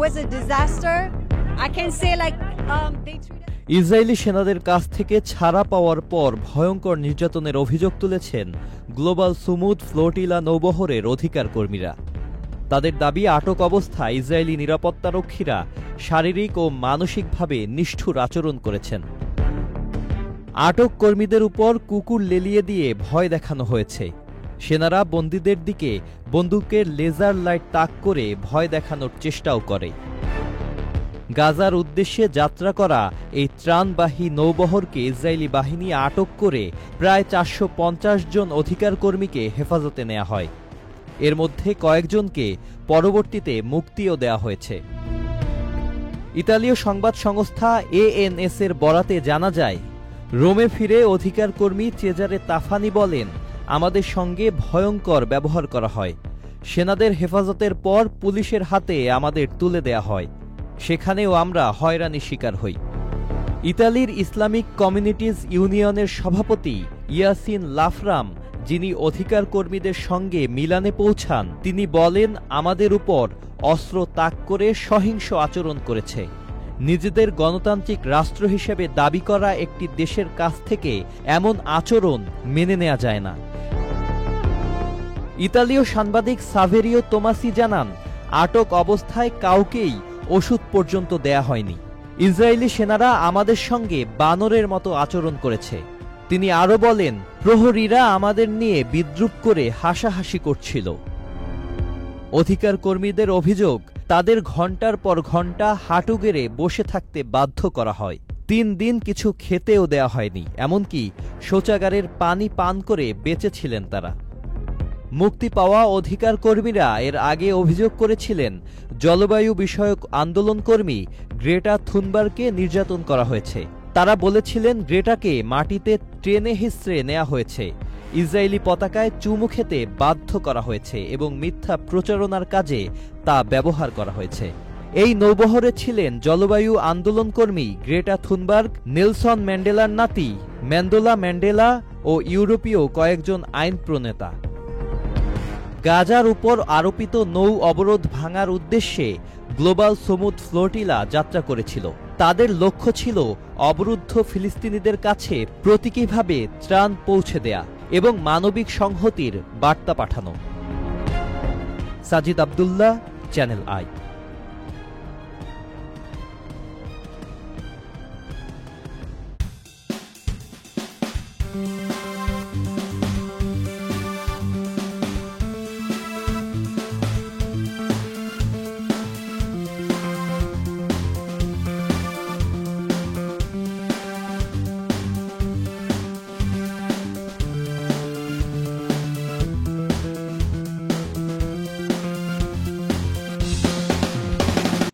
was a disaster. I can say like they treated. Israeli সেনাদের কাছ থেকে ছাড়া পাওয়ার পর ভয়ঙ্কর নির্যাতনের অভিযোগ তুলেছেন গ্লোবাল সুমুদ ফ্লোটিলা নৌবহরের অধিকার কর্মীরা। তাদের দাবি, আটক অবস্থায় ইসরায়েলি নিরাপত্তারক্ষীরা শারীরিক ও মানসিকভাবে নিষ্ঠুর আচরণ করেছেন। আটক কর্মীদের উপর কুকুর লেলিয়ে দিয়ে ভয় দেখানো হয়েছে। সেনারা বন্দীদের দিকে বন্দুকের লেজার লাইট তাক করে ভয় দেখানোর চেষ্টাও করে। গাজার উদ্দেশ্যে যাত্রা করা এই ত্রাণবাহী নৌবহরকে ইসরায়েলি বাহিনী আটক করে প্রায় ৪৫০ জন অধিকার কর্মীকে হেফাজতে নেওয়া হয়। এর মধ্যে কয়েকজনকে পরবর্তীতে মুক্তিও দেওয়া হয়েছে। ইতালীয় সংবাদ সংস্থা ANS এর বরাতে জানা যায়, রোমে ফিরে অধিকার কর্মী চেজারে তাফানি বলেন, আমাদের সঙ্গে ভয়ঙ্কর ব্যবহার করা হয়। সেনাদের হেফাজতের পর পুলিশের হাতে আমাদের তুলে দেয়া হয়। সেখানেও আমরা হয়রানির শিকার হই। ইতালির ইসলামিক কমিউনিটিজ ইউনিয়নের সভাপতি ইয়াসিন লাফরাম, যিনি অধিকার কর্মীদের সঙ্গে মিলানে পৌঁছান, তিনি বলেন, আমাদের উপর অস্ত্র তাক করে সহিংস আচরণ করেছে। নিজেদের গণতান্ত্রিক রাষ্ট্র হিসেবে দাবি করা একটি দেশের কাছ থেকে এমন আচরণ মেনে নেওয়া যায় না। ইতালীয় সাংবাদিক সাভেরিও তোমাসি জানান, আটক অবস্থায় কাউকেই ওষুধ পর্যন্ত দেয়া হয়নি। ইসরায়েলি সেনারা আমাদের সঙ্গে বানরের মতো আচরণ করেছে। তিনি আরও বলেন, প্রহরীরা আমাদের নিয়ে বিদ্রূপ করে হাসাহাসি করছিল। অধিকার কর্মীদের অভিযোগ, তাদের ঘণ্টার পর ঘণ্টা হাঁটু গেড়ে বসে থাকতে বাধ্য করা হয়। ৩ দিন কিছু খেতেও দেওয়া হয়নি, এমনকি শৌচাগারের পানি পান করে বেঁচেছিলেন তারা। মুক্তি পাওয়া অধিকার কর্মীরা এর আগে অভিযোগ করেছিলেন, জলবায়ু বিষয়ক আন্দোলনকর্মী গ্রেটা থুনবার্গকে নির্যাতন করা হয়েছে। তারা বলেছিলেন, গ্রেটাকে মাটিতে টেনে হিঁচড়ে নেওয়া হয়েছে, ইসরায়েলি পতাকায় চুমু খেতে বাধ্য করা হয়েছে এবং মিথ্যা প্রচারণার কাজে তা ব্যবহার করা হয়েছে। এই নৌবহরে ছিলেন জলবায়ু আন্দোলনকর্মী গ্রেটা থুনবার্গ, নেলসন ম্যান্ডেলার নাতি ম্যান্ডেলা ম্যান্ডেলা ও ইউরোপীয় কয়েকজন আইন প্রণেতা। গাজার উপর আরোপিত নৌ অবরোধ ভাঙার উদ্দেশ্যে গ্লোবাল সুমুদ ফ্লোটিলা যাত্রা করেছিল। তাদের লক্ষ্য ছিল অবরুদ্ধ ফিলিস্তিনিদের কাছে প্রতীকীভাবে ত্রাণ পৌঁছে দেয়া এবং মানবিক সংহতির বার্তা পাঠানো। Sajid Abdullah, channel I.